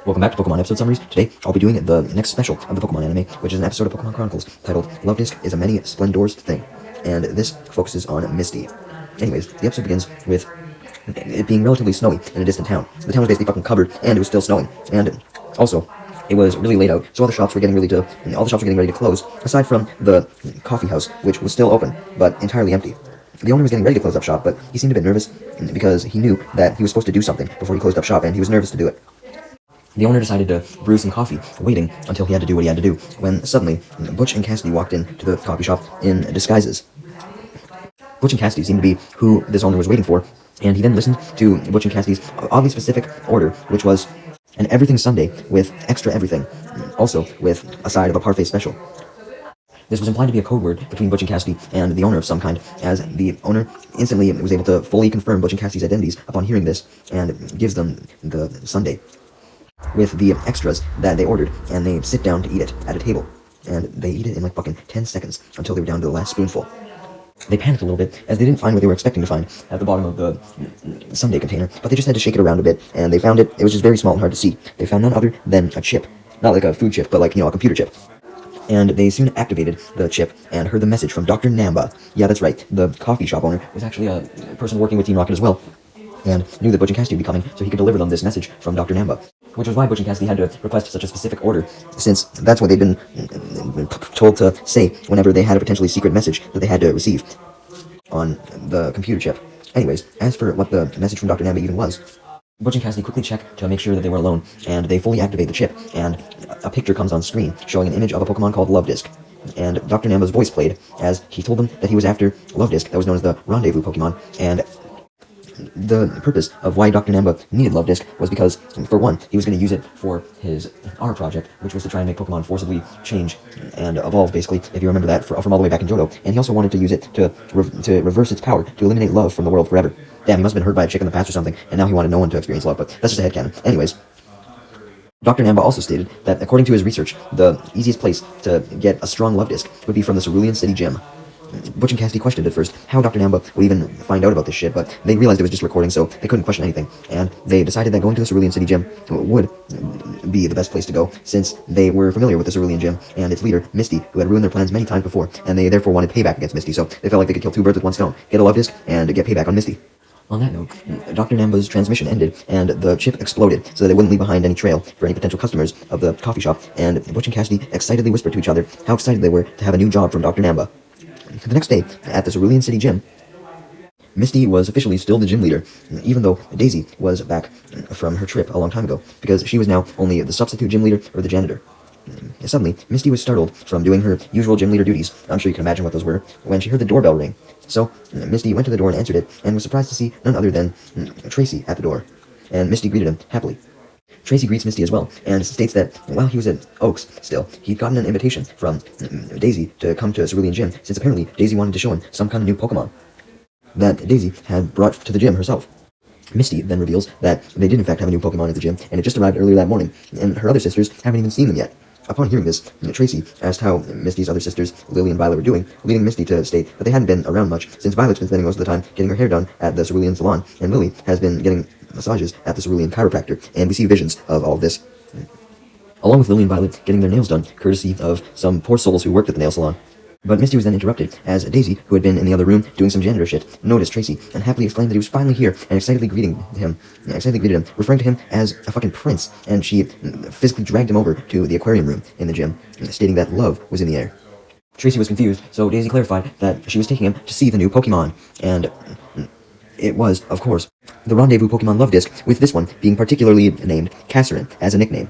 Welcome back to Pokemon episode summaries. Today, I'll be doing the next special of the Pokemon anime, which is an episode of Pokemon Chronicles titled Luvdisc is a Many Splendors Thing, and this focuses on Misty. Anyways, the episode begins with it being relatively snowy in a distant town. The town was basically fucking covered, and it was still snowing, and also, it was really late out, so all the shops were getting ready to close, aside from the coffee house, which was still open, but entirely empty. The owner was getting ready to close up shop, but he seemed a bit nervous because he knew that he was supposed to do something before he closed up shop, and he was nervous to do it. The owner decided to brew some coffee, waiting until he had to do what he had to do, when suddenly Butch and Cassidy walked into the coffee shop in disguises. Butch and Cassidy seemed to be who this owner was waiting for, and he then listened to Butch and Cassidy's oddly specific order, which was an everything sundae with extra everything, also with a side of a parfait special. This was implied to be a code word between Butch and Cassidy and the owner of some kind, as the owner instantly was able to fully confirm Butch and Cassidy's identities upon hearing this, and gives them the sundae with the extras that they ordered, and they sit down to eat it at a table, and they eat it in like fucking 10 seconds until they were down to the last spoonful. They panicked a little bit, as they didn't find what they were expecting to find at the bottom of the sundae container, but they just had to shake it around a bit, and they found it. It was just very small and hard to see. They found none other than a chip. Not like a food chip, but like, a computer chip. And they soon activated the chip and heard the message from Dr. Namba. Yeah, that's right, the coffee shop owner was actually a person working with Team Rocket as well, and knew that Butch and Cassidy would be coming, so he could deliver them this message from Dr. Namba. Which was why Butch and Cassidy had to request such a specific order, since that's what they'd been told to say whenever they had a potentially secret message that they had to receive on the computer chip. Anyways, as for what the message from Dr. Namba even was, Butch and Cassidy quickly check to make sure that they were alone, and they fully activate the chip, and a picture comes on screen showing an image of a Pokemon called Luvdisc. And Dr. Namba's voice played as he told them that he was after Luvdisc, that was known as the Rendezvous Pokemon, and the purpose of why Dr. Namba needed Luvdisc was because, for one, he was going to use it for his R project, which was to try and make Pokemon forcibly change and evolve, basically, if you remember that, from all the way back in Johto. And he also wanted to use it to reverse its power, to eliminate love from the world forever. Damn, he must have been hurt by a chick in the past or something, and now he wanted no one to experience love, but that's just a headcanon. Anyways, Dr. Namba also stated that, according to his research, the easiest place to get a strong Luvdisc would be from the Cerulean City Gym. Butch and Cassidy questioned at first how Dr. Namba would even find out about this shit, but they realized it was just recording, so they couldn't question anything, and they decided that going to the Cerulean City Gym would be the best place to go, since they were familiar with the Cerulean Gym and its leader, Misty, who had ruined their plans many times before, and they therefore wanted payback against Misty, so they felt like they could kill two birds with one stone, get a Luvdisc, and get payback on Misty. On that note, Dr. Namba's transmission ended, and the chip exploded, so that it wouldn't leave behind any trail for any potential customers of the coffee shop, and Butch and Cassidy excitedly whispered to each other how excited they were to have a new job from Dr. Namba. The next day, at the Cerulean City Gym, Misty was officially still the gym leader, even though Daisy was back from her trip a long time ago, because she was now only the substitute gym leader or the janitor. Suddenly, Misty was startled from doing her usual gym leader duties, I'm sure you can imagine what those were, when she heard the doorbell ring. So, Misty went to the door and answered it, and was surprised to see none other than Tracy at the door, and Misty greeted him happily. Tracy greets Misty as well, and states that while he was at Oaks still, he'd gotten an invitation from Daisy to come to Cerulean Gym, since apparently Daisy wanted to show him some kind of new Pokemon that Daisy had brought to the gym herself. Misty then reveals that they did in fact have a new Pokemon at the gym, and it just arrived earlier that morning, and her other sisters haven't even seen them yet. Upon hearing this, Tracy asked how Misty's other sisters, Lily and Violet, were doing, leading Misty to state that they hadn't been around much, since Violet's been spending most of the time getting her hair done at the Cerulean Salon, and Lily has been getting massages at the Cerulean Chiropractor, and we see visions of all of this. Along with Lily and Violet getting their nails done, courtesy of some poor souls who worked at the nail salon. But Misty was then interrupted, as Daisy, who had been in the other room doing some janitor shit, noticed Tracy, and happily exclaimed that he was finally here, and excitedly greeted him, referring to him as a fucking prince, and she physically dragged him over to the aquarium room in the gym, stating that love was in the air. Tracy was confused, so Daisy clarified that she was taking him to see the new Pokemon, and it was, of course, the Rendezvous Pokemon Luvdisc, with this one being particularly named Kassarin as a nickname.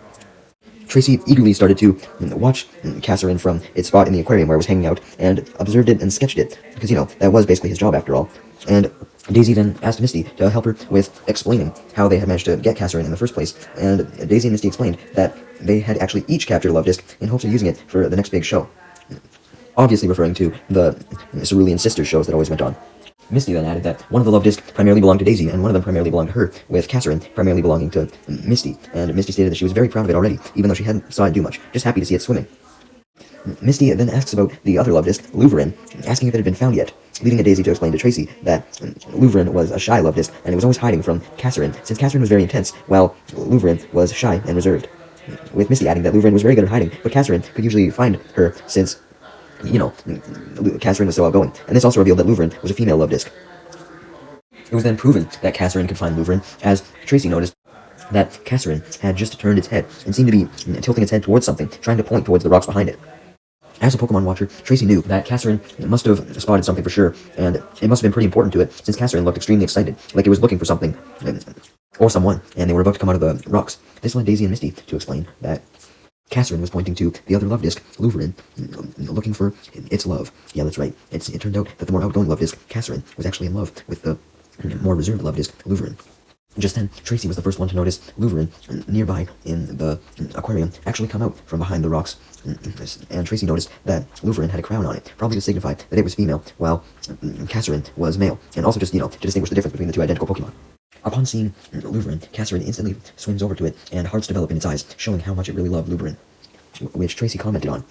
Tracy eagerly started to watch Kassarin from its spot in the aquarium where it was hanging out, and observed it and sketched it, because, that was basically his job after all. And Daisy then asked Misty to help her with explaining how they had managed to get Kassarin in the first place, and Daisy and Misty explained that they had actually each captured Luvdisc in hopes of using it for the next big show. Obviously referring to the Cerulean Sisters shows that always went on. Misty then added that one of the Luvdisc primarily belonged to Daisy, and one of them primarily belonged to her, with Kassarin primarily belonging to Misty, and Misty stated that she was very proud of it already, even though she hadn't saw it do much, just happy to see it swimming. Misty then asks about the other love disc, Luverin, asking if it had been found yet, leaving Daisy to explain to Tracy that Luverin was a shy love disc, and it was always hiding from Catherine, since Catherine was very intense, while Luverin was shy and reserved. With Misty adding that Luverin was very good at hiding, but Catherine could usually find her since, Catherine was so outgoing, and this also revealed that Luverin was a female love disc. It was then proven that Catherine could find Luverin, as Tracy noticed that Catherine had just turned its head and seemed to be tilting its head towards something, trying to point towards the rocks behind it. As a Pokemon watcher, Tracy knew that Catherine must have spotted something for sure, and it must have been pretty important to it, since Catherine looked extremely excited, like it was looking for something, or someone, and they were about to come out of the rocks. This led Daisy and Misty to explain that Catherine was pointing to the other love disc, Luverin, looking for its love. Yeah, that's right. It turned out that the more outgoing love disc, Catherine, was actually in love with the more reserved love disc, Luverin. Just then, Tracy was the first one to notice Luverin nearby in the aquarium actually come out from behind the rocks, and Tracy noticed that Luverin had a crown on it, probably to signify that it was female, while Catherine was male, and also just, to distinguish the difference between the two identical Pokemon. Upon seeing Luverin, Catherine instantly swims over to it, and hearts develop in its eyes, showing how much it really loved Luverin, which Tracy commented on.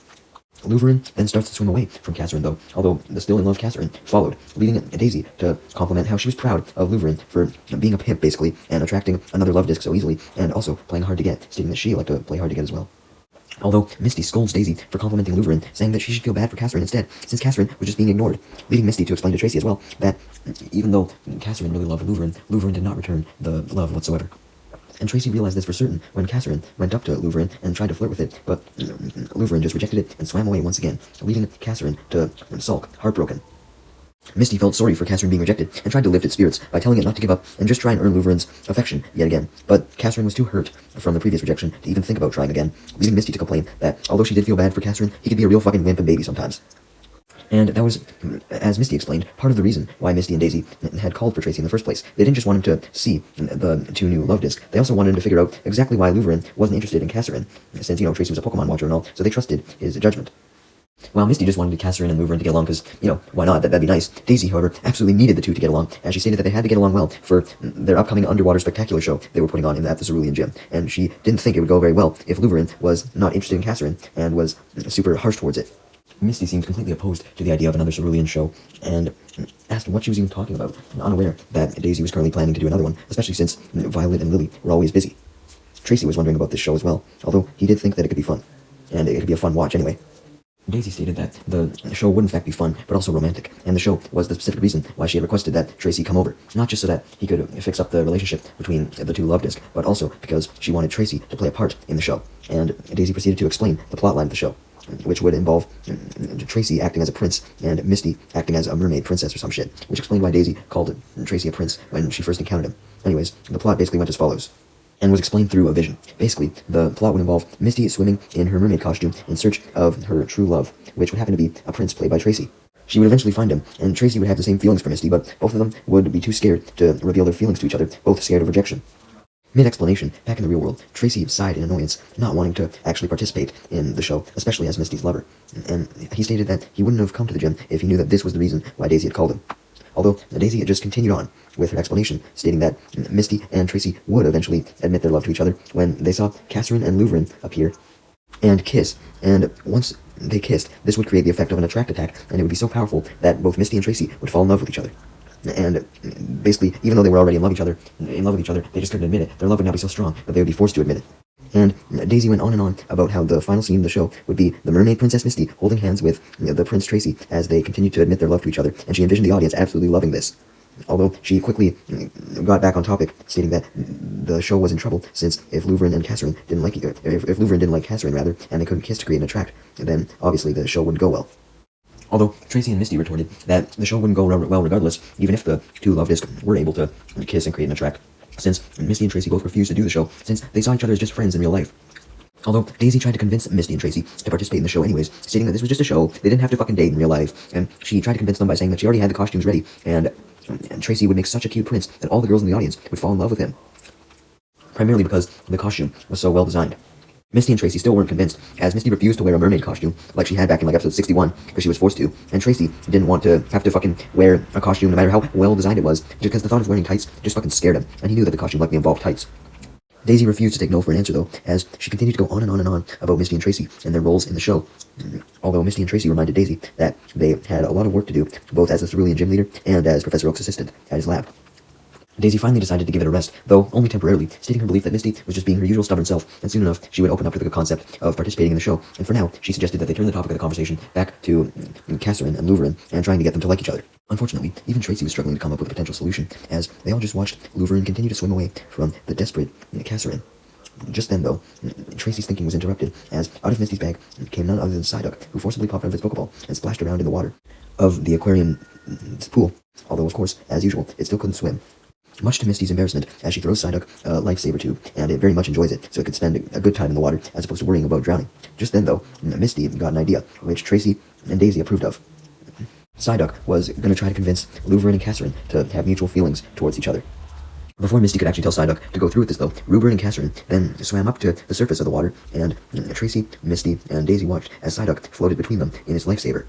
Luverin then starts to swim away from Catherine, though, although the still-in-love Catherine followed, leaving Daisy to compliment how she was proud of Luverin for being a pimp, basically, and attracting another love disc so easily, and also playing hard to get, stating that she liked to play hard to get as well. Although Misty scolds Daisy for complimenting Luverin, saying that she should feel bad for Catherine instead, since Catherine was just being ignored, leading Misty to explain to Tracy as well that even though Catherine really loved Luverin did not return the love whatsoever. And Tracy realized this for certain when Catherine went up to Luverin and tried to flirt with it, but Luverin just rejected it and swam away once again, leaving Catherine to sulk, heartbroken. Misty felt sorry for Catherine being rejected and tried to lift its spirits by telling it not to give up and just try and earn Luverin's affection yet again, but Catherine was too hurt from the previous rejection to even think about trying again, leaving Misty to complain that although she did feel bad for Catherine, he could be a real fucking wimp and baby sometimes. And that was, as Misty explained, part of the reason why Misty and Daisy had called for Tracy in the first place. They didn't just want him to see the two new love discs, they also wanted him to figure out exactly why Luverin wasn't interested in Catherine, since, Tracy was a Pokemon watcher and all, so they trusted his judgment. While Misty just wanted Catherine and Luverin to get along because, why not, that'd be nice. Daisy, however, absolutely needed the two to get along, as she stated that they had to get along well for their upcoming underwater spectacular show they were putting on at the Cerulean Gym, and she didn't think it would go very well if Luverin was not interested in Catherine and was super harsh towards it. Misty seemed completely opposed to the idea of another Cerulean show, and asked what she was even talking about, unaware that Daisy was currently planning to do another one, especially since Violet and Lily were always busy. Tracy was wondering about this show as well, although he did think that it could be fun, and it could be a fun watch anyway. Daisy stated that the show would in fact be fun, but also romantic, and the show was the specific reason why she had requested that Tracy come over, not just so that he could fix up the relationship between the two love discs, but also because she wanted Tracy to play a part in the show, and Daisy proceeded to explain the plotline of the show, which would involve Tracy acting as a prince and Misty acting as a mermaid princess or some shit, which explained why Daisy called Tracy a prince when she first encountered him. Anyways, the plot basically went as follows, and was explained through a vision. Basically, the plot would involve Misty swimming in her mermaid costume in search of her true love, which would happen to be a prince played by Tracy. She would eventually find him, and Tracy would have the same feelings for Misty, but both of them would be too scared to reveal their feelings to each other, both scared of rejection. Mid-explanation, back in the real world, Tracy sighed in annoyance, not wanting to actually participate in the show, especially as Misty's lover, and he stated that he wouldn't have come to the gym if he knew that this was the reason why Daisy had called him. Although Daisy had just continued on with her explanation, stating that Misty and Tracy would eventually admit their love to each other when they saw Catherine and Luverin appear and kiss, and once they kissed, this would create the effect of an attract attack, and it would be so powerful that both Misty and Tracy would fall in love with each other. And basically, even though they were already in love with each other, they just couldn't admit it. Their love would now be so strong that they would be forced to admit it. And Daisy went on and on about how the final scene of the show would be the mermaid princess Misty holding hands with the prince Tracy as they continued to admit their love to each other, and she envisioned the audience absolutely loving this. Although she quickly got back on topic, stating that the show was in trouble since if Luverin and Catherine didn't like if Luverin didn't like Catherine rather, and they couldn't kiss to create an attract, then obviously the show wouldn't go well. Although Tracy and Misty retorted that the show wouldn't go well regardless, even if the two love discs were able to kiss and create an attract, since Misty and Tracy both refused to do the show, since they saw each other as just friends in real life. Although Daisy tried to convince Misty and Tracy to participate in the show anyways, stating that this was just a show, they didn't have to fucking date in real life, and she tried to convince them by saying that she already had the costumes ready, and Tracy would make such a cute prince that all the girls in the audience would fall in love with him, primarily because the costume was so well designed. Misty and Tracy still weren't convinced, as Misty refused to wear a mermaid costume, like she had back in episode 61, because she was forced to, and Tracy didn't want to have to fucking wear a costume no matter how well designed it was, just because the thought of wearing tights just fucking scared him, and he knew that the costume likely involved tights. Daisy refused to take no for an answer, though, as she continued to go on and on and on about Misty and Tracy and their roles in the show. Although Misty and Tracy reminded Daisy that they had a lot of work to do, both as the Cerulean gym leader and as Professor Oak's assistant at his lab. Daisy finally decided to give it a rest, though only temporarily, stating her belief that Misty was just being her usual stubborn self, and soon enough she would open up to the concept of participating in the show, and for now, she suggested that they turn the topic of the conversation back to Catherine and Louverin, and trying to get them to like each other. Unfortunately, even Tracy was struggling to come up with a potential solution, as they all just watched Louverin continue to swim away from the desperate Catherine. Just then, though, Tracy's thinking was interrupted, as out of Misty's bag came none other than Psyduck, who forcibly popped out of its Pokeball and splashed around in the water of the aquarium pool, although, of course, as usual, it still couldn't swim. Much to Misty's embarrassment, as she throws Psyduck a lifesaver tube, and it very much enjoys it, so it could spend a good time in the water, as opposed to worrying about drowning. Just then, though, Misty got an idea, which Tracy and Daisy approved of. Psyduck was going to try to convince Louverin and Catherine to have mutual feelings towards each other. Before Misty could actually tell Psyduck to go through with this, though, Louverin and Catherine then swam up to the surface of the water, and Tracy, Misty, and Daisy watched as Psyduck floated between them in its lifesaver.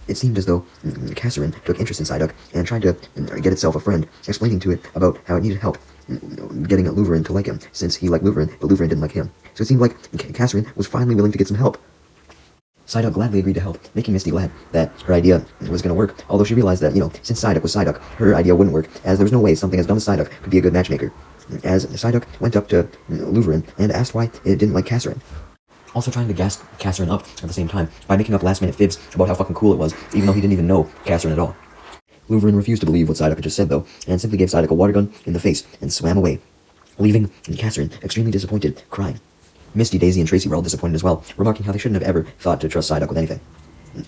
It seemed as though Catherine took interest in Psyduck and tried to get itself a friend, explaining to it about how it needed help getting Louverin to like him, since he liked Louverin, but Louverin didn't like him. So it seemed like Catherine was finally willing to get some help. Psyduck gladly agreed to help, making Misty glad that her idea was going to work, although she realized that, since Psyduck was Psyduck, her idea wouldn't work, as there was no way something as dumb as Psyduck could be a good matchmaker. As Psyduck went up to Louverin and asked why it didn't like Catherine, also trying to gas Catherine up at the same time by making up last-minute fibs about how fucking cool it was, even though he didn't even know Catherine at all. Louverin refused to believe what Psyduck had just said, though, and simply gave Psyduck a water gun in the face and swam away, leaving Catherine extremely disappointed, crying. Misty, Daisy, and Tracy were all disappointed as well, remarking how they shouldn't have ever thought to trust Psyduck with anything.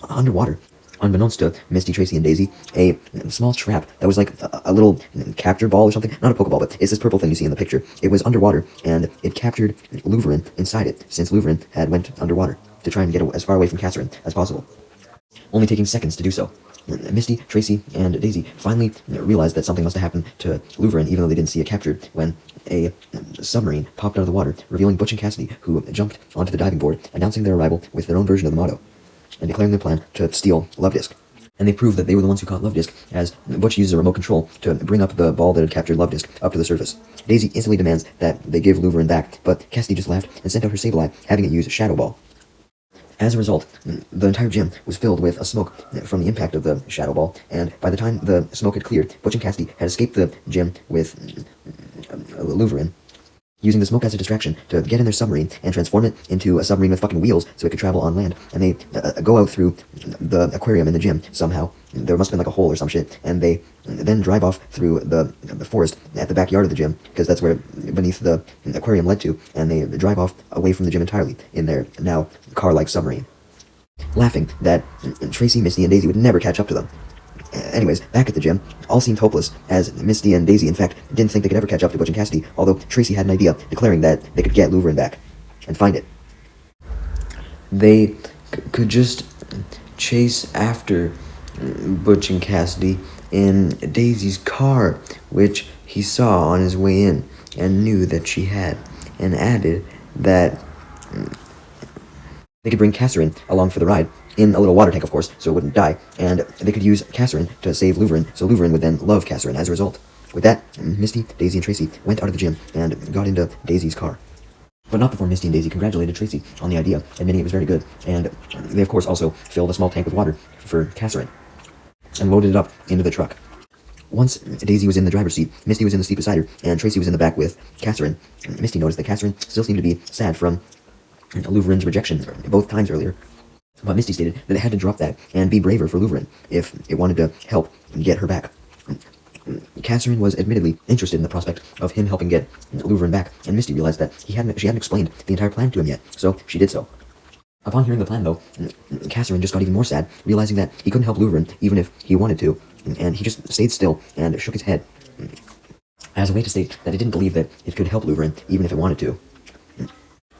Underwater, unbeknownst to Misty, Tracy, and Daisy, a small trap that was like a little capture ball or something, not a Pokeball, but it's this purple thing you see in the picture. It was underwater, and it captured Louverin inside it, since Louverin had went underwater to try and get as far away from Catherine as possible, only taking seconds to do so. Misty, Tracy, and Daisy finally realized that something must have happened to Louverin, even though they didn't see it captured, when a submarine popped out of the water, revealing Butch and Cassidy, who jumped onto the diving board, announcing their arrival with their own version of the motto, and declaring their plan to steal Luvdisc. And they proved that they were the ones who caught Luvdisc, as Butch uses a remote control to bring up the ball that had captured Luvdisc up to the surface. Daisy instantly demands that they give Louverin back, but Cassidy just laughed and sent out her Sableye, having it use Shadow Ball. As a result, the entire gym was filled with a smoke from the impact of the Shadow Ball, and by the time the smoke had cleared, Butch and Cassidy had escaped the gym with Louverin, using the smoke as a distraction to get in their submarine and transform it into a submarine with fucking wheels so it could travel on land. And they go out through the aquarium in the gym somehow. There must have been like a hole or some shit. And they then drive off through the forest at the backyard of the gym, because that's where beneath the aquarium led to. And they drive off away from the gym entirely in their now car-like submarine, laughing that Tracy, Misty, and Daisy would never catch up to them. Anyways, back at the gym, all seemed hopeless, as Misty and Daisy, in fact, didn't think they could ever catch up to Butch and Cassidy, although Tracy had an idea, declaring that they could get Louverin back and find it. They could just chase after Butch and Cassidy in Daisy's car, which he saw on his way in and knew that she had, and added that they could bring Catherine along for the ride, in a little water tank, of course, so it wouldn't die, and they could use Catherine to save Louverin, so Louverin would then love Catherine as a result. With that, Misty, Daisy, and Tracy went out of the gym and got into Daisy's car. But not before Misty and Daisy congratulated Tracy on the idea, admitting it was very good, and they of course also filled a small tank with water for Catherine, and loaded it up into the truck. Once Daisy was in the driver's seat, Misty was in the seat beside her, and Tracy was in the back with Catherine. Misty noticed that Catherine still seemed to be sad from Louverin's rejection both times earlier. But Misty stated that it had to drop that and be braver for Louverin if it wanted to help get her back. Catherine was admittedly interested in the prospect of him helping get Louverin back, and Misty realized that she hadn't explained the entire plan to him yet, so she did so. Upon hearing the plan, though, Catherine just got even more sad, realizing that he couldn't help Louverin even if he wanted to, and he just stayed still and shook his head, as a way to state that it didn't believe that it could help Louverin even if it wanted to.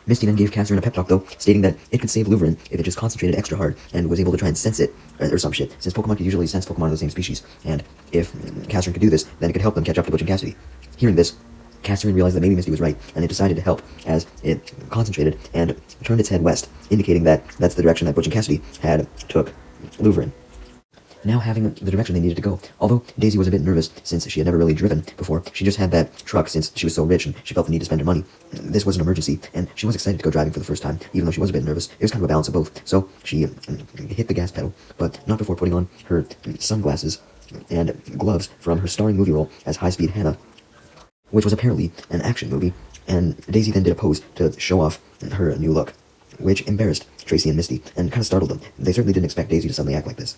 Misty then gave Catherine a pep talk, though, stating that it could save Louverin if it just concentrated extra hard and was able to try and sense it, or some shit, since Pokemon could usually sense Pokemon of the same species, and if Catherine could do this, then it could help them catch up to Butch and Cassidy. Hearing this, Catherine realized that maybe Misty was right, and it decided to help, as it concentrated and turned its head west, indicating that that's the direction that Butch and Cassidy had took Louverin. now having the direction they needed to go. Although Daisy was a bit nervous since she had never really driven before, she just had that truck since she was so rich and she felt the need to spend her money. This was an emergency, and she was excited to go driving for the first time, even though she was a bit nervous. It was kind of a balance of both. So she hit the gas pedal, but not before putting on her sunglasses and gloves from her starring movie role as High Speed Hannah, which was apparently an action movie, and Daisy then did a pose to show off her new look, which embarrassed Tracy and Misty and kind of startled them. They certainly didn't expect Daisy to suddenly act like this.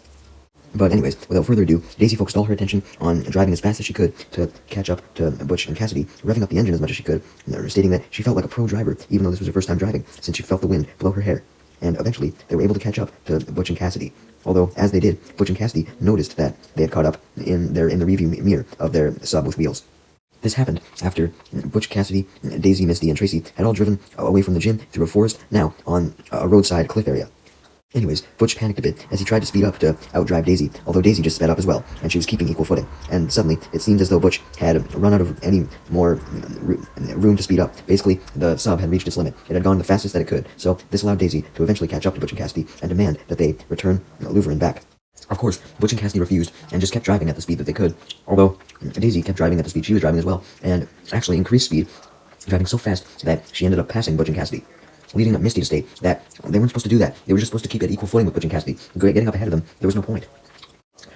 But anyways, without further ado, Daisy focused all her attention on driving as fast as she could to catch up to Butch and Cassidy, revving up the engine as much as she could, stating that she felt like a pro driver, even though this was her first time driving, since she felt the wind blow her hair. And eventually, they were able to catch up to Butch and Cassidy. Although, as they did, Butch and Cassidy noticed that they had caught up in the review mirror of their sub with wheels. This happened after Butch, Cassidy, Daisy, Misty, and Tracy had all driven away from the gym through a forest, now on a roadside cliff area. Anyways, Butch panicked a bit as he tried to speed up to outdrive Daisy, although Daisy just sped up as well, and she was keeping equal footing. And suddenly, it seemed as though Butch had run out of any more room to speed up. Basically, the sub had reached its limit. It had gone the fastest that it could, so this allowed Daisy to eventually catch up to Butch and Cassidy and demand that they return Louverin back. Of course, Butch and Cassidy refused and just kept driving at the speed that they could, although Daisy kept driving at the speed she was driving as well, and actually increased speed, driving so fast that she ended up passing Butch and Cassidy, leading Misty to state that they weren't supposed to do that. They were just supposed to keep at equal footing with Butch and Cassidy. Getting up ahead of them, there was no point.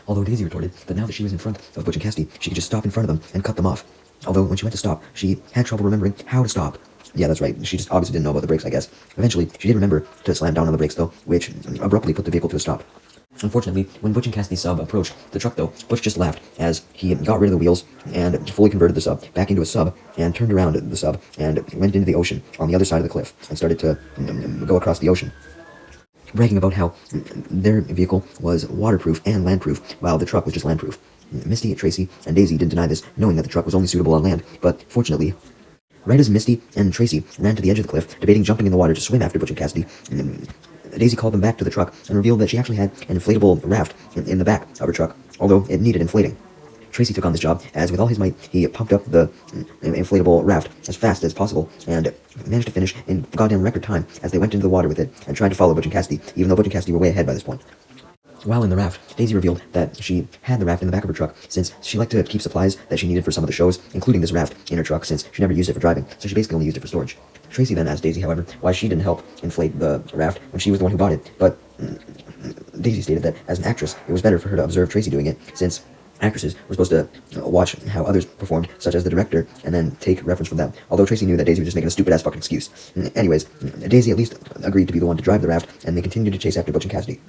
Although Daisy retorted that now that she was in front of Butch and Cassidy, she could just stop in front of them and cut them off. Although when she went to stop, she had trouble remembering how to stop. Yeah, that's right. She just obviously didn't know about the brakes, I guess. Eventually, she did remember to slam down on the brakes, though, which abruptly put the vehicle to a stop. Unfortunately, when Butch and Cassidy's sub approached the truck, though, Butch just laughed as he got rid of the wheels and fully converted the sub back into a sub and turned around the sub and went into the ocean on the other side of the cliff and started to go across the ocean, bragging about how their vehicle was waterproof and landproof, while the truck was just landproof. Misty, Tracy, and Daisy didn't deny this, knowing that the truck was only suitable on land, but fortunately, right as Misty and Tracy ran to the edge of the cliff, debating jumping in the water to swim after Butch and Cassidy, Daisy called them back to the truck and revealed that she actually had an inflatable raft in the back of her truck, although it needed inflating. Tracy took on this job, as with all his might, he pumped up the inflatable raft as fast as possible, and managed to finish in goddamn record time as they went into the water with it and tried to follow Butch and Cassidy, even though Butch and Cassidy were way ahead by this point. While in the raft, Daisy revealed that she had the raft in the back of her truck, since she liked to keep supplies that she needed for some of the shows, including this raft, in her truck, since she never used it for driving, so she basically only used it for storage. Tracy then asked Daisy, however, why she didn't help inflate the raft when she was the one who bought it, but Daisy stated that as an actress, it was better for her to observe Tracy doing it, since actresses were supposed to watch how others performed, such as the director, and then take reference from them. Although Tracy knew that Daisy was just making a stupid-ass fucking excuse. Anyways, Daisy at least agreed to be the one to drive the raft, and they continued to chase after Butch and Cassidy,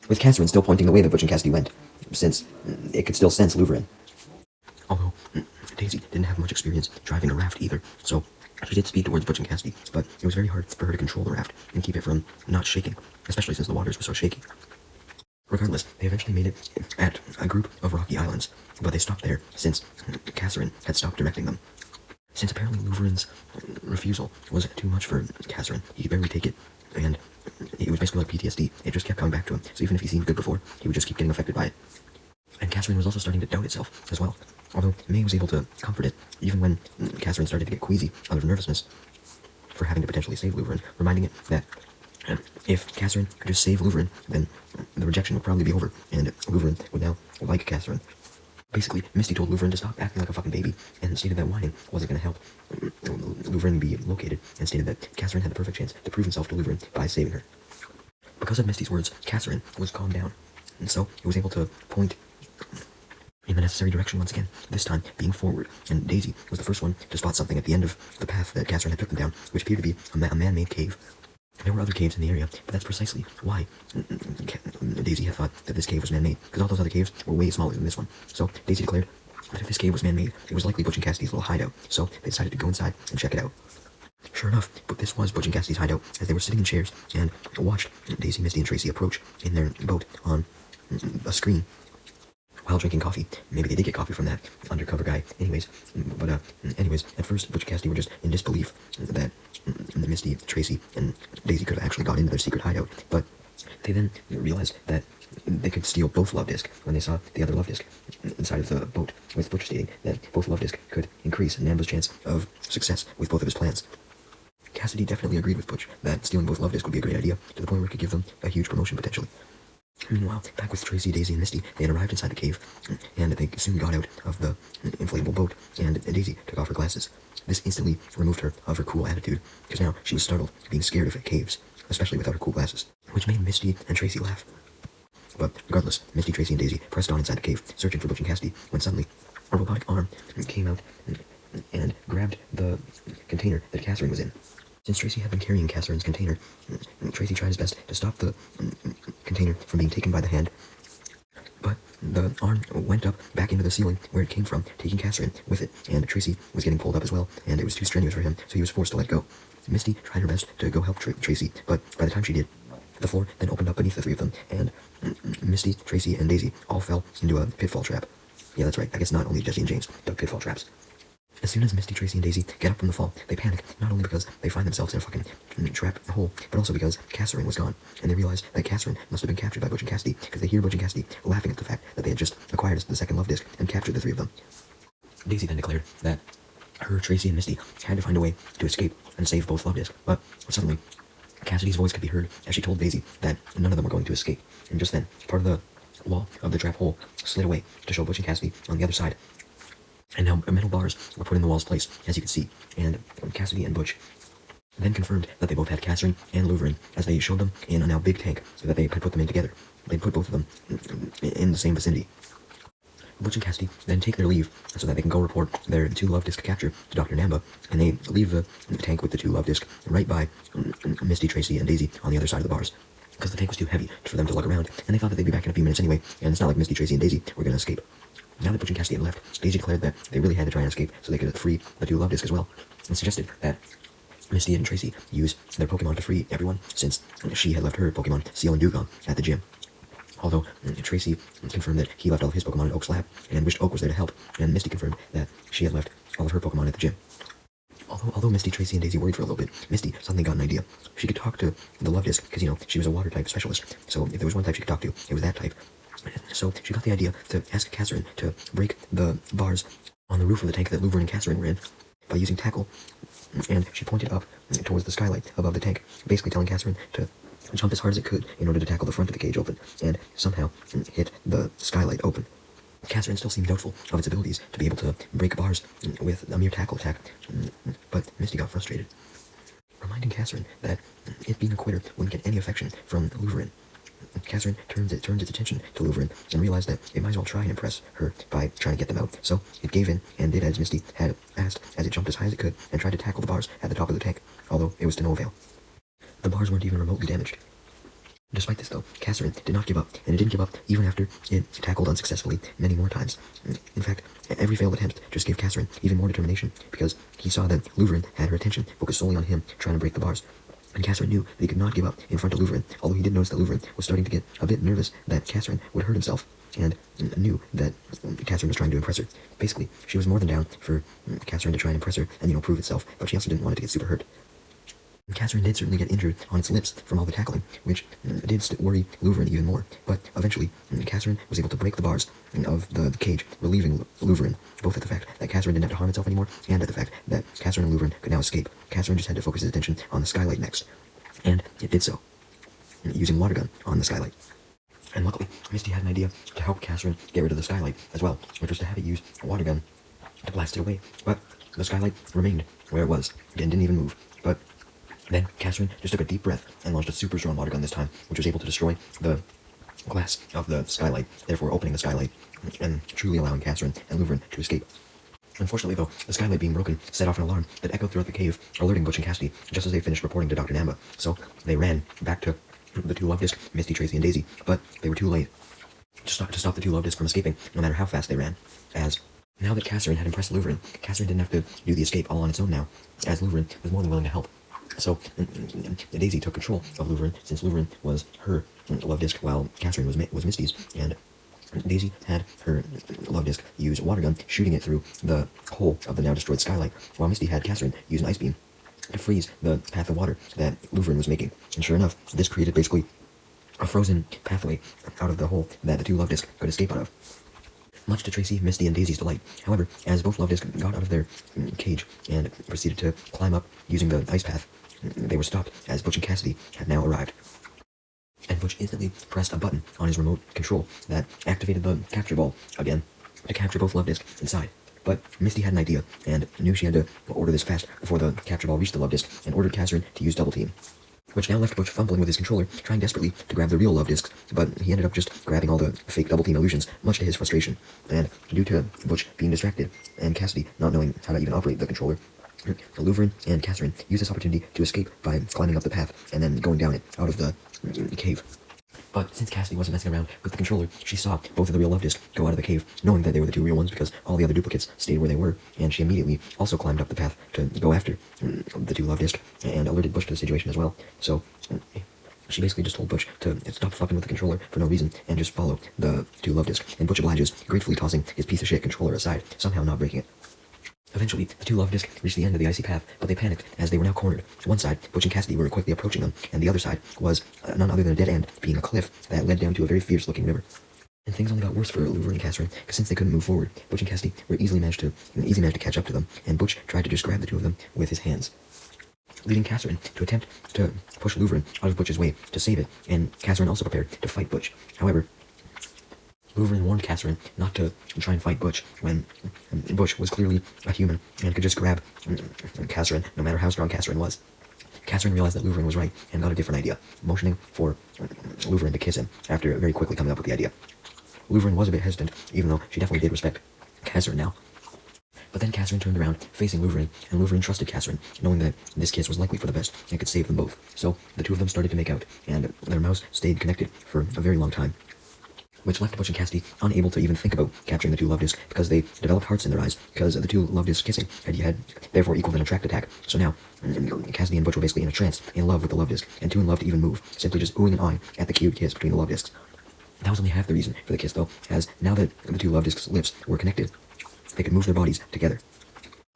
with Catherine still pointing the way that Butch and Cassidy went, since it could still sense Louverin. Although Daisy didn't have much experience driving a raft either, so she did speed towards Butch and Cassidy, but it was very hard for her to control the raft and keep it from not shaking, especially since the waters were so shaky. Regardless, they eventually made it at a group of rocky islands, but they stopped there since Catherine had stopped directing them. Since apparently Louverin's refusal was too much for Catherine, he could barely take it, and it was basically like PTSD. It just kept coming back to him, so even if he seemed good before, he would just keep getting affected by it. And Catherine was also starting to doubt itself as well, although May was able to comfort it, even when Catherine started to get queasy out of nervousness for having to potentially save Louverin, reminding it that if Catherine could just save Louverin, then the rejection would probably be over, and Louverin would now like Catherine. Basically, Misty told Louverin to stop acting like a fucking baby, and stated that whining wasn't going to help Louverin be located, and stated that Catherine had the perfect chance to prove himself to Louverin by saving her. Because of Misty's words, Catherine was calmed down, and so he was able to point in the necessary direction once again, this time being forward, and Daisy was the first one to spot something at the end of the path that Catherine had took them down, which appeared to be a man-made cave. There were other caves in the area, but that's precisely why Daisy had thought that this cave was man-made, because all those other caves were way smaller than this one. So Daisy declared that if this cave was man-made, it was likely Butch and Cassidy's little hideout, so they decided to go inside and check it out. Sure enough, but this was Butch and Cassidy's hideout, as they were sitting in chairs and watched Daisy, Misty, and Tracy approach in their boat on a screen while drinking coffee. Maybe they did get coffee from that undercover guy. Anyways, at first Butch and Cassidy were just in disbelief that Misty, Tracy, and Daisy could have actually got into their secret hideout, but they then realized that they could steal both Luvdisc when they saw the other Luvdisc inside of the boat, with Butch stating that both Luvdisc could increase Namba's chance of success with both of his plans. Cassidy definitely agreed with Butch that stealing both Luvdisc would be a great idea, to the point where it could give them a huge promotion potentially. Meanwhile, back with Tracy, Daisy, and Misty, they had arrived inside the cave, and they soon got out of the inflatable boat, and Daisy took off her glasses. This instantly removed her of her cool attitude, because now she was startled, being scared of caves, especially without her cool glasses, which made Misty and Tracy laugh. But regardless, Misty, Tracy, and Daisy pressed on inside the cave, searching for Butch and Cassidy, when suddenly a robotic arm came out and grabbed the container that Catherine was in. Since Tracy had been carrying Catherine's container, Tracy tried his best to stop the container from being taken by the hand, but the arm went up back into the ceiling where it came from, taking Catherine with it, and Tracy was getting pulled up as well, and it was too strenuous for him, so he was forced to let go. Misty tried her best to go help Tracy, but by the time she did, the floor then opened up beneath the three of them, and Misty, Tracy, and Daisy all fell into a pitfall trap. Yeah, that's right, I guess not only Jesse and James dug pitfall traps. As soon as Misty, Tracy, and Daisy get up from the fall, they panic, not only because they find themselves in a fucking trap hole, but also because Catherine was gone, and they realize that Catherine must have been captured by Butch and Cassidy, because they hear Butch and Cassidy laughing at the fact that they had just acquired the second love disc and captured the three of them. Daisy then declared that her, Tracy, and Misty had to find a way to escape and save both love discs, but suddenly Cassidy's voice could be heard as she told Daisy that none of them were going to escape, and just then, part of the wall of the trap hole slid away to show Butch and Cassidy on the other side. And now metal bars were put in the wall's place, as you can see, and Cassidy and Butch then confirmed that they both had Catherine and Louverin, as they showed them in a now big tank, so that they could put them in together. They put both of them in the same vicinity. Butch and Cassidy then take their leave, so that they can go report their two love disc capture to Dr. Namba, and they leave the tank with the two love disc right by Misty, Tracy, and Daisy on the other side of the bars, because the tank was too heavy for them to lug around, and they thought that they'd be back in a few minutes anyway, and it's not like Misty, Tracy, and Daisy were going to escape. Now that Butch and Cassidy had left, Daisy declared that they really had to try and escape so they could free the two love discs as well, and suggested that Misty and Tracy use their Pokemon to free everyone, since she had left her Pokemon, Seal and Dugong, at the gym. Although Tracy confirmed that he left all of his Pokemon in Oak's lab, and wished Oak was there to help, and Misty confirmed that she had left all of her Pokemon at the gym. Although Misty, Tracy, and Daisy worried for a little bit, Misty suddenly got an idea. She could talk to the love disc, because, she was a water type specialist, so if there was one type she could talk to, it was that type. So she got the idea to ask Catherine to break the bars on the roof of the tank that Louverin and Catherine were in by using tackle, and she pointed up towards the skylight above the tank, basically telling Catherine to jump as hard as it could in order to tackle the front of the cage open, and somehow hit the skylight open. Catherine still seemed doubtful of its abilities to be able to break bars with a mere tackle attack, but Misty got frustrated, reminding Catherine that it being a quitter wouldn't get any affection from Louverin. Catherine turned its attention to Louverin and realized that it might as well try and impress her by trying to get them out, so it gave in and did as Misty had asked, as it jumped as high as it could and tried to tackle the bars at the top of the tank, although it was to no avail. The bars weren't even remotely damaged. Despite this, though, Catherine did not give up, and it didn't give up even after it tackled unsuccessfully many more times. In fact, every failed attempt just gave Catherine even more determination, because he saw that Louverin had her attention focused solely on him trying to break the bars. And Catherine knew that he could not give up in front of Louverin, although he did notice that Louverin was starting to get a bit nervous that Catherine would hurt himself, and knew that Catherine was trying to impress her. Basically, she was more than down for Catherine to try and impress her and, prove itself, but she also didn't want it to get super hurt. Catherine did certainly get injured on its lips from all the tackling, which did worry Louverin even more, but eventually Catherine was able to break the bars of the cage, relieving Louverin, both at the fact that Catherine didn't have to harm itself anymore, and at the fact that Catherine and Louverin could now escape. Catherine just had to focus his attention on the skylight next, and it did so, using water gun on the skylight. And luckily, Misty had an idea to help Catherine get rid of the skylight as well, which was to have it use a water gun to blast it away, but the skylight remained where it was, and didn't even move. But then Catherine just took a deep breath and launched a super strong water gun this time, which was able to destroy the glass of the skylight, therefore opening the skylight and truly allowing Catherine and Louverin to escape. Unfortunately, though, the skylight being broken set off an alarm that echoed throughout the cave, alerting Butch and Cassidy just as they finished reporting to Dr. Namba. So they ran back to the two love disc, Misty, Tracy, and Daisy, but they were too late to stop the two love discs from escaping, no matter how fast they ran, as now that Catherine had impressed Louverin, Catherine didn't have to do the escape all on its own now, as Louverin was more than willing to help. So Daisy took control of Louverin, since Louverin was her love disc while Catherine was Misty's, and Daisy had her love disc use a water gun, shooting it through the hole of the now destroyed skylight, while Misty had Catherine use an ice beam to freeze the path of water that Louverin was making. And sure enough, this created basically a frozen pathway out of the hole that the two love discs could escape out of. Much to Tracy, Misty, and Daisy's delight. However, as both love discs got out of their cage and proceeded to climb up using the ice path, they were stopped as Butch and Cassidy had now arrived. and Butch instantly pressed a button on his remote control that activated the capture ball again to capture both Luvdisc inside. But Misty had an idea, and knew she had to order this fast before the capture ball reached the Luvdisc, and ordered Catherine to use Double Team, which now left Butch fumbling with his controller, trying desperately to grab the real Luvdiscs, but he ended up just grabbing all the fake Double Team illusions, much to his frustration. And due to Butch being distracted, and Cassidy not knowing how to even operate the controller, Louverin and Catherine used this opportunity to escape by climbing up the path, and then going down it, out of the cave. But since Cassidy wasn't messing around with the controller, she saw both of the real Luvdisc go out of the cave, knowing that they were the two real ones because all the other duplicates stayed where they were, and she immediately also climbed up the path to go after the two Luvdisc, and alerted Butch to the situation as well. So she basically just told Butch to stop fucking with the controller for no reason, and just follow the two Luvdisc, and Butch obliges, gratefully tossing his piece of shit controller aside, somehow not breaking it. Eventually, the two Luvdisc reached the end of the icy path, but they panicked as they were now cornered. One side, Butch and Cassidy were quickly approaching them, and the other side was none other than a dead end, being a cliff that led down to a very fierce-looking river. And things only got worse for Louverin and Catherine, because since they couldn't move forward, Butch and Cassidy were easily managed to catch up to them, and Butch tried to just grab the two of them with his hands, leading Catherine to attempt to push Louverin out of Butch's way to save it, and Catherine also prepared to fight Butch. However, Louverin warned Catherine not to try and fight Butch when Butch was clearly a human and could just grab Catherine no matter how strong Catherine was. Catherine realized that Louverin was right and got a different idea, motioning for Louverin to kiss him after very quickly coming up with the idea. Louverin was a bit hesitant, even though she definitely did respect Catherine now. But then Catherine turned around, facing Louverin, and Louverin trusted Catherine, knowing that this kiss was likely for the best and could save them both. So the two of them started to make out, and their mouths stayed connected for a very long time, which left Butch and Cassidy unable to even think about capturing the two Luvdisc, because they developed hearts in their eyes, because the two Luvdisc kissing had therefore equaled an attract attack. So now, Cassidy and Butch were basically in a trance, in love with the Luvdisc, and too in love to even move, simply just oohing and awing at the cute kiss between the Luvdiscs. That was only half the reason for the kiss, though, as now that the two Luvdiscs' lips were connected, they could move their bodies together.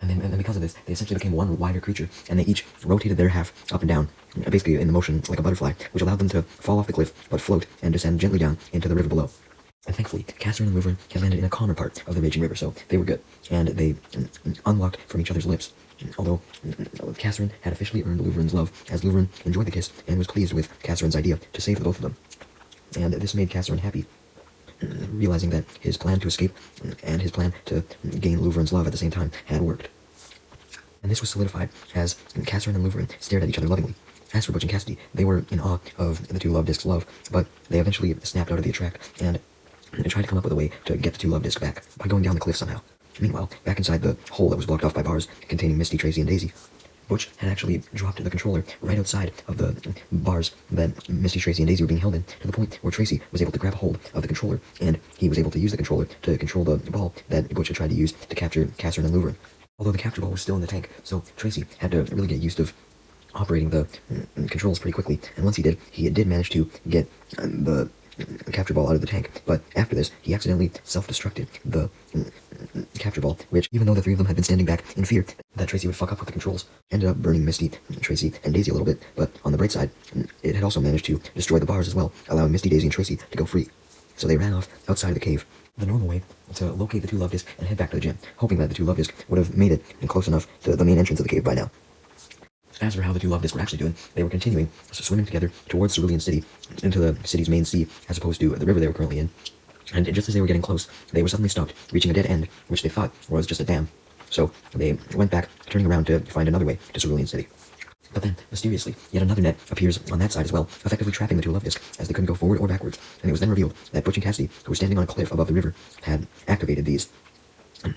And then because of this, they essentially became one wider creature, and they each rotated their half up and down, basically in the motion like a butterfly, which allowed them to fall off the cliff, but float and descend gently down into the river below. And thankfully, Catherine and Louverin had landed in a calmer part of the raging river, so they were good, and they unlocked from each other's lips. Although Catherine had officially earned Louverin's love, as Louverin enjoyed the kiss and was pleased with Catherine's idea to save the both of them. And this made Catherine happy, realizing that his plan to escape and his plan to gain Louverin's love at the same time had worked. And this was solidified as Catherine and Louverin stared at each other lovingly. As for Butch and Cassidy, they were in awe of the two Luvdiscs' love, but they eventually snapped out of the attract and tried to come up with a way to get the two Luvdiscs back by going down the cliff somehow. Meanwhile, back inside the hole that was blocked off by bars containing Misty, Tracy, and Daisy, Butch had actually dropped the controller right outside of the bars that Misty, Tracy, and Daisy were being held in, to the point where Tracy was able to grab a hold of the controller, and he was able to use the controller to control the ball that Butch had tried to use to capture Catherine and Louverin. Although the capture ball was still in the tank, so Tracy had to really get used to operating the controls pretty quickly, and once he did manage to get the capture ball out of the tank, but after this, he accidentally self-destructed the capture ball, which, even though the three of them had been standing back in fear that Tracy would fuck up with the controls, ended up burning Misty, Tracy, and Daisy a little bit, but on the bright side, it had also managed to destroy the bars as well, allowing Misty, Daisy, and Tracy to go free. So they ran off outside of the cave, the normal way to locate the two Luvdisc and head back to the gym, hoping that the two Luvdisc would have made it close enough to the main entrance of the cave by now. As for how the two Luvdisc were actually doing, they were continuing swimming together towards Cerulean City, into the city's main sea, as opposed to the river they were currently in. And just as they were getting close, they were suddenly stopped, reaching a dead end, which they thought was just a dam. So they went back, turning around to find another way to Cerulean City. But then, mysteriously, yet another net appears on that side as well, effectively trapping the two Luvdisc, as they couldn't go forward or backwards. And it was then revealed that Butch and Cassidy, who were standing on a cliff above the river, had activated these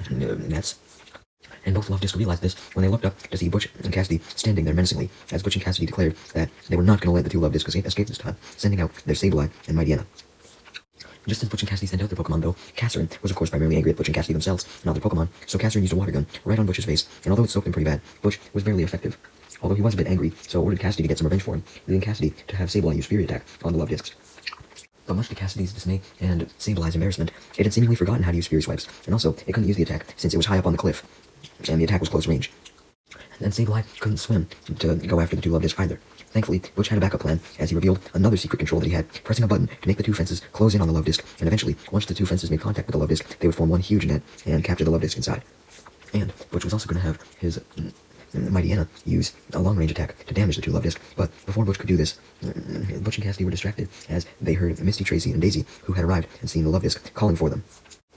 nets. And both Luvdisc realized this when they looked up to see Butch and Cassidy standing there menacingly, as Butch and Cassidy declared that they were not going to let the two Luvdisc escape this time, sending out their Sableye and Mightyena. Just as Butch and Cassidy sent out their Pokemon, though, Catherine was of course primarily angry at Butch and Cassidy themselves, not their Pokemon, so Catherine used a water gun right on Butch's face, and although it soaked him pretty bad, Butch was barely effective. Although he was a bit angry, so ordered Cassidy to get some revenge for him, leading Cassidy to have Sableye use Fury Attack on the Luvdiscs. But much to Cassidy's dismay and Sableye's embarrassment, it had seemingly forgotten how to use Fury Swipes, and also it couldn't use the attack since it was high up on the cliff, and the attack was close range. And Sableye couldn't swim to go after the two Luvdisc either. Thankfully, Butch had a backup plan, as he revealed another secret control that he had, pressing a button to make the two fences close in on the Luvdisc, and eventually, once the two fences made contact with the Luvdisc, they would form one huge net and capture the Luvdisc inside. And Butch was also going to have his Mighty Anna use a long-range attack to damage the two Luvdisc, but before Butch could do this, Butch and Cassidy were distracted as they heard Misty, Tracy, and Daisy, who had arrived and seen the Luvdisc, calling for them.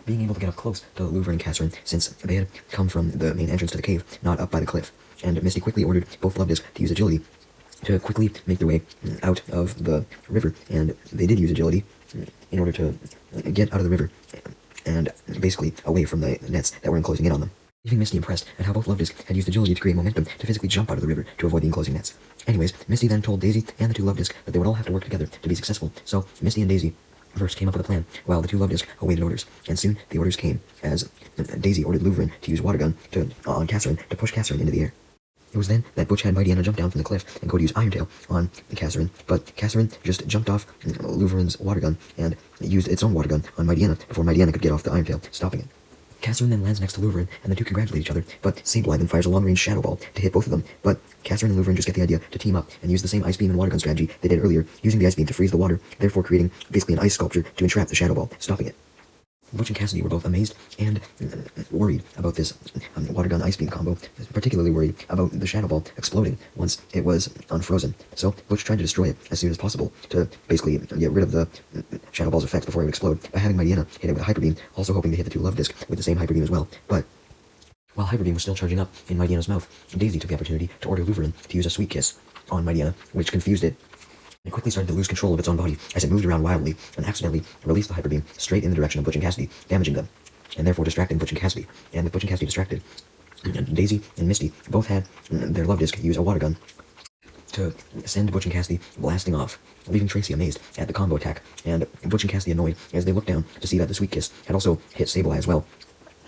Being able to get up close to Louver and Catherine, since they had come from the main entrance to the cave, not up by the cliff, and Misty quickly ordered both Luvdisc to use agility to quickly make their way out of the river, and they did use agility in order to get out of the river and basically away from the nets that were enclosing in on them. Leaving Misty impressed at how both Luvdisc had used agility to create momentum to physically jump out of the river to avoid the enclosing nets. Anyways, Misty then told Daisy and the two Luvdisc that they would all have to work together to be successful, so Misty and Daisy first came up with a plan, while the two Luvdisc awaited orders, and soon the orders came, as Daisy ordered Louverin to use water gun on Catherine to push Catherine into the air. It was then that Butch had Mighty Anna jump down from the cliff and go to use Iron Tail on Catherine, but Catherine just jumped off Louverin's water gun and used its own water gun on Mighty Anna before Mighty Anna could get off the Iron Tail, stopping it. Catherine then lands next to Louverin, and the two congratulate each other, but Sableye then fires a long-range Shadow Ball to hit both of them, but Catherine and Louverin just get the idea to team up and use the same Ice Beam and Water Gun strategy they did earlier, using the Ice Beam to freeze the water, therefore creating basically an ice sculpture to entrap the Shadow Ball, stopping it. Butch and Cassidy were both amazed and worried about this water gun ice beam combo, particularly worried about the Shadow Ball exploding once it was unfrozen. So Butch tried to destroy it as soon as possible to basically get rid of the Shadow Ball's effects before it would explode by having Mighty Anna hit it with a Hyper Beam, also hoping to hit the two Luvdisc with the same Hyper Beam as well. But while Hyper Beam was still charging up in Mighty Anna's mouth, Daisy took the opportunity to order Louverin to use a Sweet Kiss on Mighty Anna, which confused it. It quickly started to lose control of its own body as it moved around wildly and accidentally released the Hyper Beam straight in the direction of Butch and Cassidy, damaging them, and therefore distracting Butch and Cassidy. And with Butch and Cassidy distracted, Daisy and Misty both had their Luvdisc use a water gun to send Butch and Cassidy blasting off, leaving Tracy amazed at the combo attack, and Butch and Cassidy annoyed as they looked down to see that the Sweet Kiss had also hit Sableye as well.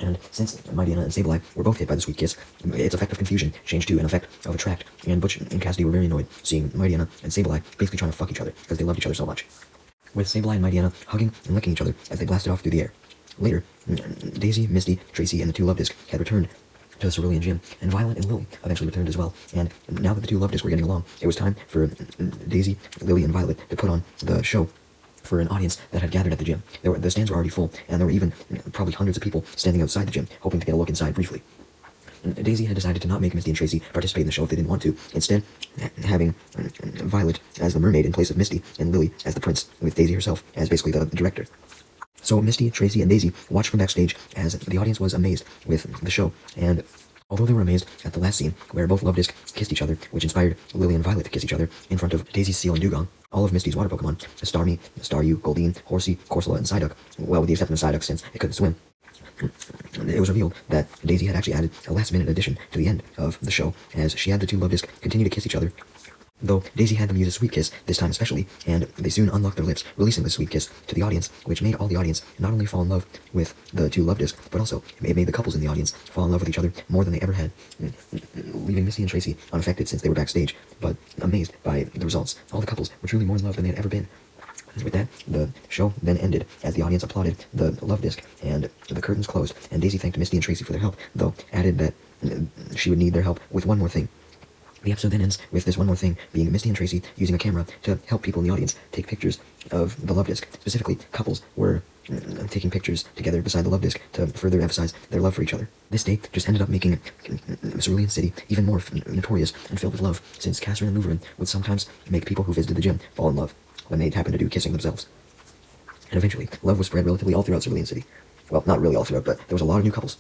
And since Mighty Anna and Sableye were both hit by the Sweet Kiss, its effect of confusion changed to an effect of attract, and Butch and Cassidy were very annoyed seeing Mighty Anna and Sableye basically trying to fuck each other because they loved each other so much, with Sableye and Mighty Anna hugging and licking each other as they blasted off through the air. Later, Daisy, Misty, Tracy, and the two Luvdisc had returned to the Cerulean Gym, and Violet and Lily eventually returned as well, and now that the two Luvdisc were getting along, it was time for Daisy, Lily, and Violet to put on the show for an audience that had gathered at the gym. The stands were already full, and there were even probably hundreds of people standing outside the gym, hoping to get a look inside briefly. Daisy had decided to not make Misty and Tracy participate in the show if they didn't want to, instead having Violet as the mermaid in place of Misty, and Lily as the prince, with Daisy herself as basically the director. So Misty, Tracy, and Daisy watched from backstage as the audience was amazed with the show, and although they were amazed at the last scene, where both Luvdisc kissed each other, which inspired Lily and Violet to kiss each other in front of Daisy's Seal and Dugong, all of Misty's water Pokemon, Starmie, Staryu, Goldeen, Horsey, Corsola, and Psyduck, well, with the exception of Psyduck since it couldn't swim, it was revealed that Daisy had actually added a last-minute addition to the end of the show, as she had the two Luvdisc continue to kiss each other, though Daisy had them use a Sweet Kiss this time especially, and they soon unlocked their lips, releasing the Sweet Kiss to the audience, which made all the audience not only fall in love with the two Luvdisc, but also it made the couples in the audience fall in love with each other more than they ever had, leaving Misty and Tracy unaffected since they were backstage, but amazed by the results. All the couples were truly more in love than they had ever been. With that, the show then ended as the audience applauded the Luvdisc, and the curtains closed, and Daisy thanked Misty and Tracy for their help, though added that she would need their help with one more thing. The episode then ends with this one more thing being Misty and Tracy using a camera to help people in the audience take pictures of the Luvdisc. Specifically, couples were taking pictures together beside the Luvdisc to further emphasize their love for each other. This day just ended up making Cerulean City even more notorious and filled with love, since Catherine and Louverin would sometimes make people who visited the gym fall in love when they'd happen to do kissing themselves. And eventually, love was spread relatively all throughout Cerulean City. Well, not really all throughout, but there was a lot of new couples.